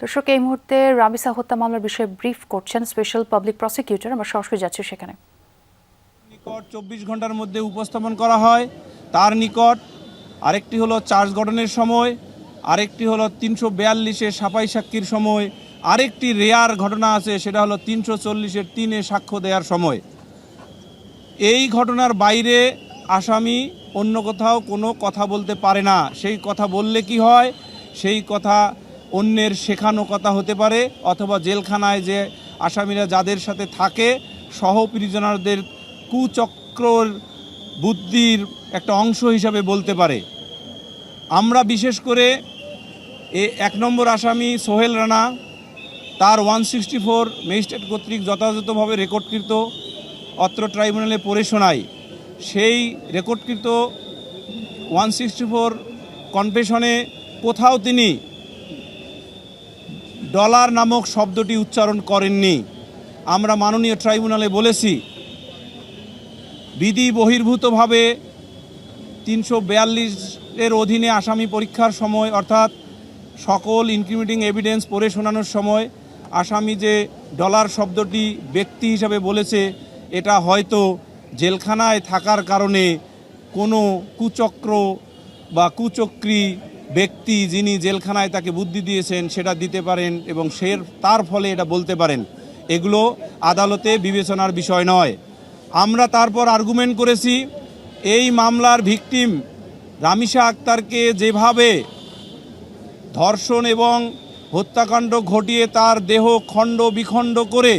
দর্শক, এই মুহূর্তে রামিসা হত্যা মামলার বিষয়ে ব্রিফ করছেন স্পেশাল পাবলিক প্রসিকিউটর। আমরা সরাসরি যাচ্ছি সেখানে। নিকট 24 ঘন্টার মধ্যে উপস্থাপন করা হয়। তার নিকট আরেকটি হলো চার্জ গঠনের সময়, আরেকটি হলো 342-এর সাফাই সাক্ষীর সময়, আরেকটি রেয়ার ঘটনা আছে, সেটা হলো 340-এর 3-এ সাক্ষ্য দেওয়ার সময়। এই ঘটনার বাইরে আসামি অন্য কোথাও কোনো কথা বলতে পারে না। সেই কথা বললে কি হয়, সেই কথা অন্যের শেখানো কথা হতে পারে, অথবা জেলখানায় যে আসামিরা যাদের সাথে থাকে সহ প্রিজনারদের কুচক্রর বুদ্ধির একটা অংশ হিসাবে বলতে পারে। আমরা বিশেষ করে 1 নম্বর আসামি সোহেল রানা, তার 164 ম্যাজিস্ট্রেট কর্তৃক যথাযথভাবে রেকর্ডকৃত অত্র ট্রাইব্যুনালে পড়ে শোনাই। সেই রেকর্ডকৃত 164 কনফেশনে কোথাও তিনি ডলার নামক শব্দটি উচ্চারণ করেননি। আমরা মাননীয় ট্রাইব্যুনালে বলেছি, বিধি বহির্ভূতভাবে 342-এর অধীনে আসামি পরীক্ষার সময়, অর্থাৎ সকল ইনক্রিমিনেটিং এভিডেন্স পড়ে শোনানোর সময় আসামি যে ডলার শব্দটি ব্যক্তি হিসাবে বলেছে, এটা হয়তো জেলখানায় থাকার কারণে কোনো কুচক্র বা কুচক্রী ব্যক্তি যিনি জেলখানায় তাকে বুদ্ধি দিয়েছেন সেটা দিতে পারেন, এবং তার ফলে এটা বলতে পারেন। এগুলো আদালতে বিবেচনার বিষয় নয়। আমরা তারপর আর্গুমেন্ট করেছি, এই মামলার ভিকটিম রামিসা আক্তারকে যেভাবে ধর্ষণ এবং হত্যাকাণ্ড ঘটিয়ে তার দেহ খণ্ড বিখণ্ড করে